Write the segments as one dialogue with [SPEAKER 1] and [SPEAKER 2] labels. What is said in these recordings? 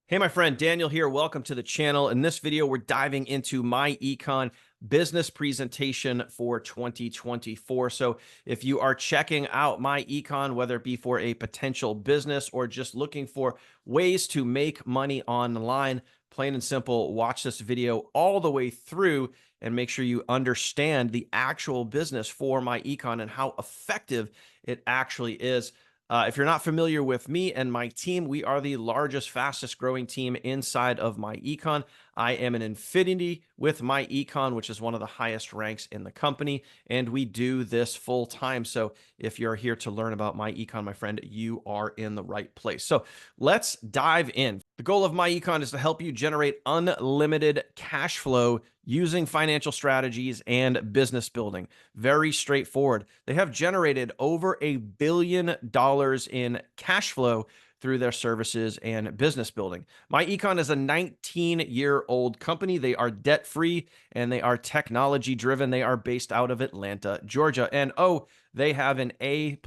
[SPEAKER 1] Hey, my friend, Daniel here. Welcome to the channel. In this video, we're diving into myEcon business presentation for 2024. So if you are checking out myEcon, whether it be for a potential business or just looking for ways to make money online, plain and simple, watch this video all the way through and make sure you understand the actual business for myEcon and how effective it actually is. If you're not familiar with me and my team, we are the largest, fastest growing team inside of myEcon. I am an Infinity with myEcon, which is one of the highest ranks in the company, and we do this full time. So if you're here to learn about myEcon, my friend, you are in the right place. So let's dive in. The goal of myEcon is to help you generate unlimited cash flow using financial strategies and business building. Very straightforward. They have generated over $1 billion in cash flow through their services and business building. myEcon is a 19-year-old company. They are debt-free and they are technology-driven. They are based out of Atlanta, Georgia. And they have an A+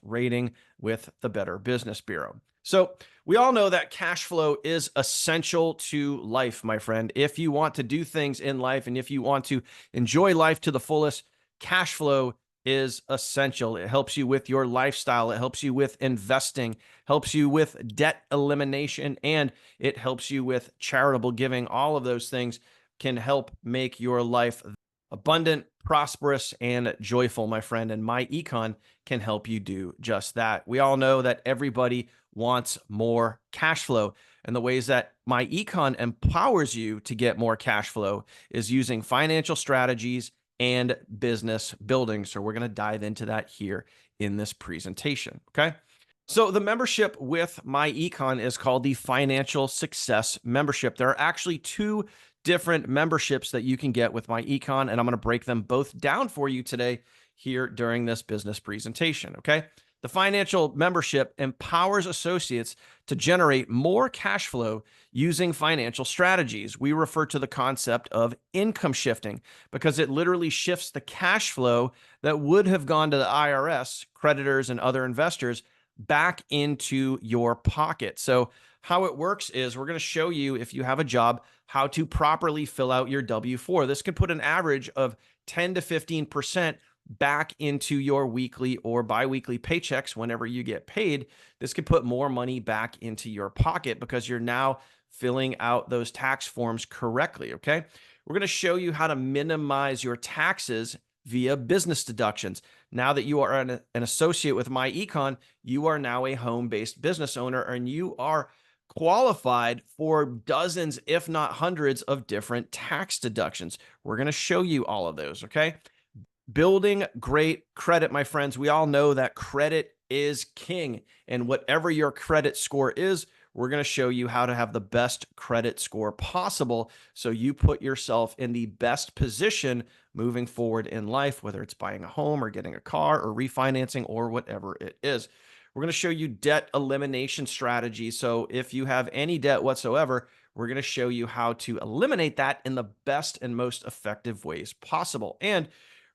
[SPEAKER 1] rating with the Better Business Bureau. So we all know that cash flow is essential to life, my friend. If you want to do things in life and if you want to enjoy life to the fullest, cash flow is essential. It helps you with your lifestyle. It helps you with investing, helps you with debt elimination, and it helps you with charitable giving. All of those things can help make your life abundant, prosperous, and joyful, my friend. And myEcon can help you do just that. We all know that everybody wants more cash flow. And the ways that myEcon empowers you to get more cash flow is using financial strategies and business building. So we're going to dive into that here in this presentation. Okay. So the membership with myEcon is called the Financial Success Membership. There are actually two different memberships that you can get with myEcon, and I'm going to break them both down for you today here during this business presentation. Okay. The financial membership empowers associates to generate more cash flow using financial strategies. We refer to the concept of income shifting because it literally shifts the cash flow that would have gone to the IRS, creditors, and other investors back into your pocket. So how it works is we're going to show you, if you have a job, how to properly fill out your W-4. This can put an average of 10 to 15% back into your weekly or biweekly paychecks whenever you get paid. This could put more money back into your pocket because you're now filling out those tax forms correctly, okay? We're going to show you how to minimize your taxes via business deductions. Now that you are an associate with myEcon, you are now a home-based business owner and you are qualified for dozens, if not hundreds, of different tax deductions. We're going to show you all of those, okay? Building great credit, my friends. We all know that credit is king. And whatever your credit score is, we're going to show you how to have the best credit score possible so you put yourself in the best position moving forward in life, whether it's buying a home or getting a car or refinancing or whatever it is. We're going to show you debt elimination strategies. So if you have any debt whatsoever, we're going to show you how to eliminate that in the best and most effective ways possible. And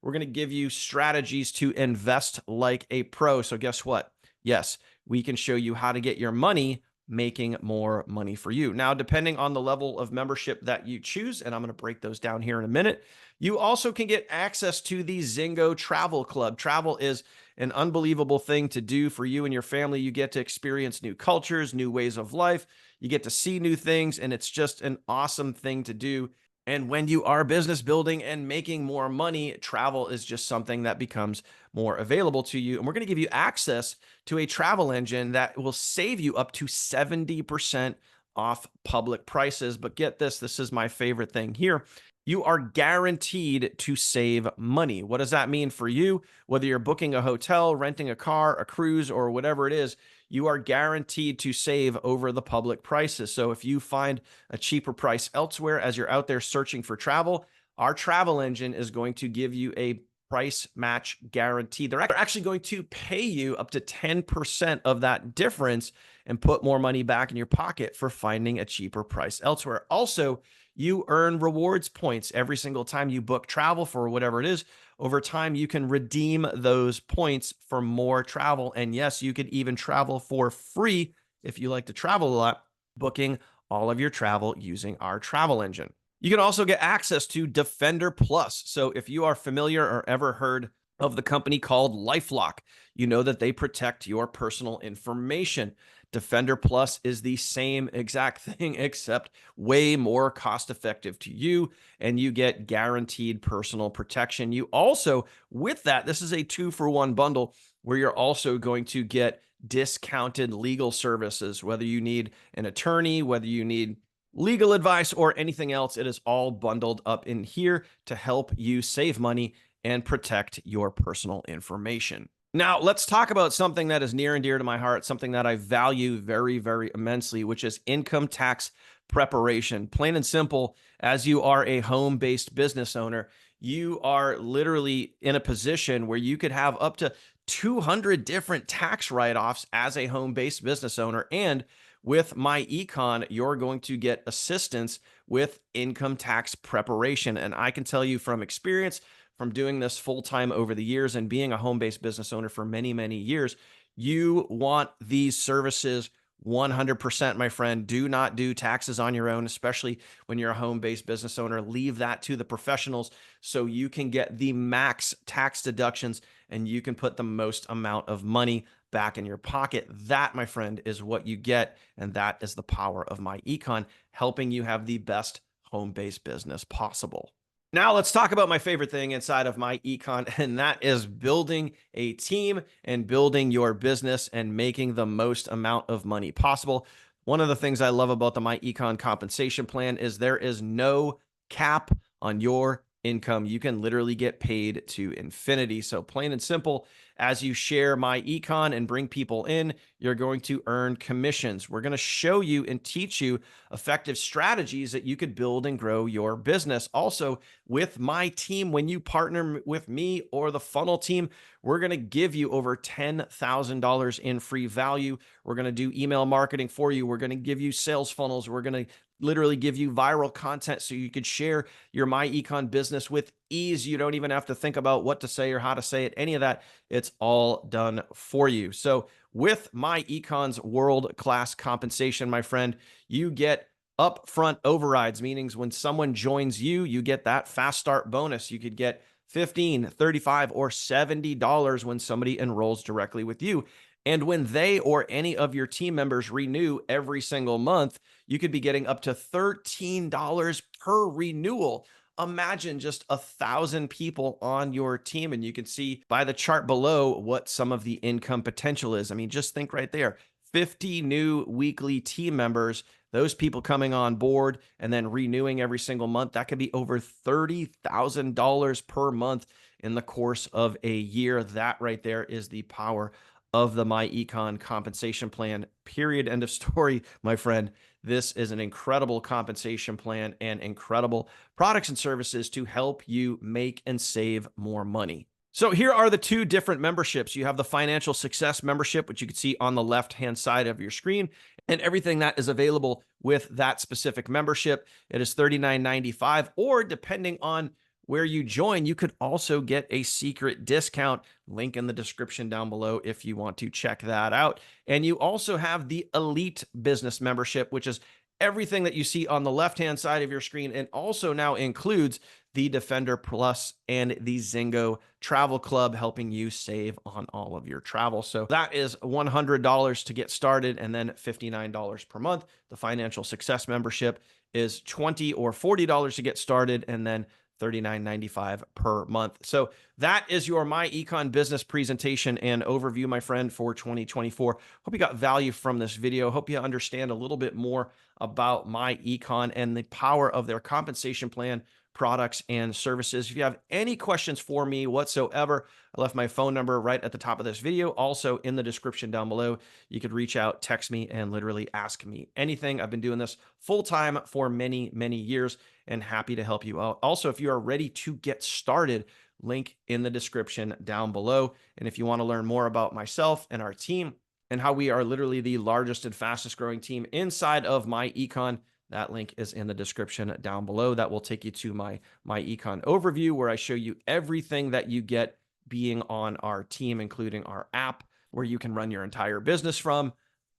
[SPEAKER 1] we're going to give you strategies to invest like a pro. So guess what? Yes, we can show you how to get your money making more money for you. Now, depending on the level of membership that you choose, and I'm going to break those down here in a minute, you also can get access to the Zingo Travel Club. Travel is an unbelievable thing to do for you and your family. You get to experience new cultures, new ways of life. You get to see new things, and it's just an awesome thing to do. And when you are business building and making more money, travel is just something that becomes more available to you. And we're going to give you access to a travel engine that will save you up to 70% off public prices. But get this, this is my favorite thing here. You are guaranteed to save money. What does that mean for you? Whether you're booking a hotel, renting a car, a cruise, or whatever it is, you are guaranteed to save over the public prices. So if you find a cheaper price elsewhere as you're out there searching for travel, our travel engine is going to give you a price match guarantee. They're actually going to pay you up to 10% of that difference and put more money back in your pocket for finding a cheaper price elsewhere. Also, you earn rewards points every single time you book travel for whatever it is. Over time, you can redeem those points for more travel. And yes, you could even travel for free if you like to travel a lot, booking all of your travel using our travel engine. You can also get access to Defender Plus. So if you are familiar or ever heard of the company called LifeLock, you know that they protect your personal information. Defender Plus is the same exact thing, except way more cost effective to you, and you get guaranteed personal protection. You also, with that, this is a 2-for-1 bundle where you're also going to get discounted legal services, whether you need an attorney, whether you need legal advice, or anything else. It is all bundled up in here to help you save money and protect your personal information. Now, let's talk about something that is near and dear to my heart, something that I value very, very immensely, which is income tax preparation. Plain and simple, as you are a home-based business owner, you are literally in a position where you could have up to 200 different tax write-offs as a home-based business owner. And with myEcon, you're going to get assistance with income tax preparation. And I can tell you from experience, from doing this full-time over the years and being a home-based business owner for many, many years, you want these services 100%, my friend. Do not do taxes on your own, especially when you're a home-based business owner. Leave that to the professionals so you can get the max tax deductions and you can put the most amount of money back in your pocket. That, my friend, is what you get, and that is the power of myEcon, helping you have the best home-based business possible. Now let's talk about my favorite thing inside of myEcon, and that is building a team and building your business and making the most amount of money possible. One of the things I love about the myEcon compensation plan is there is no cap on your income. You can literally get paid to infinity. So plain and simple, as you share myEcon and bring people in, you're going to earn commissions. We're going to show you and teach you effective strategies that you could build and grow your business. Also, with my team, when you partner with me or the funnel team, we're going to give you over $10,000 in free value. We're going to do email marketing for you. We're going to give you sales funnels. We're going to literally give you viral content so you could share your myEcon business with ease. You don't even have to think about what to say or how to say it, any of that. It's all done for you. So with myEcon's world-class compensation, my friend, you get upfront overrides, meaning when someone joins you, you get that fast start bonus. You could get $15, $35, or $70 when somebody enrolls directly with you. And when they or any of your team members renew every single month, you could be getting up to $13 per renewal. Imagine just 1,000 people on your team, and you can see by the chart below what some of the income potential is. I mean, just think right there, 50 new weekly team members, those people coming on board and then renewing every single month. That could be over $30,000 per month in the course of a year. That right there is the power of the myEcon compensation plan. Period. End of story, my friend. This is an incredible compensation plan and incredible products and services to help you make and save more money. So here are the two different memberships. You have the financial success membership, which you can see on the left-hand side of your screen, and everything that is available with that specific membership. It is $39.95, or depending on where you join, you could also get a secret discount. Link in the description down below if you want to check that out. And you also have the Elite Business Membership, which is everything that you see on the left-hand side of your screen, and also now includes the Defender Plus and the Zingo Travel Club, helping you save on all of your travel. So that is $100 to get started, and then $59 per month. The Financial Success Membership is $20 or $40 to get started, and then $39.95 per month. So that is your myEcon business presentation and overview, my friend, for 2024. Hope you got value from this video. Hope you understand a little bit more about myEcon and the power of their compensation plan, products, and services. If you have any questions for me whatsoever, I left my phone number right at the top of this video, also in the description down below. You could reach out, text me, and literally ask me anything. I've been doing this full-time for many, many years, and happy to help you out. Also, if you are ready to get started, link in the description down below. And if you want to learn more about myself and our team and how we are literally the largest and fastest growing team inside of myEcon, that link is in the description down below. That will take you to my myEcon overview, where I show you everything that you get being on our team, including our app, where you can run your entire business from,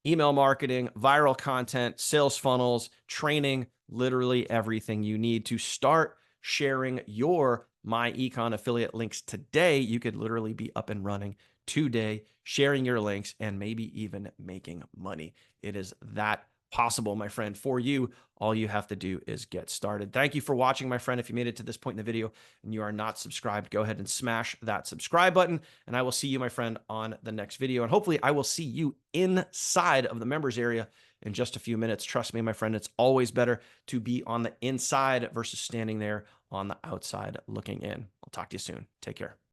[SPEAKER 1] email marketing, viral content, sales funnels, training, literally everything you need to start sharing your myEcon affiliate links today. You could literally be up and running today, sharing your links and maybe even making money. It is that possible, my friend, for you. All you have to do is get started. Thank you for watching, my friend. If you made it to this point in the video and you are not subscribed, go ahead and smash that subscribe button. And I will see you, my friend, on the next video. And hopefully I will see you inside of the members area in just a few minutes. Trust me, my friend, it's always better to be on the inside versus standing there on the outside looking in. I'll talk to you soon. Take care.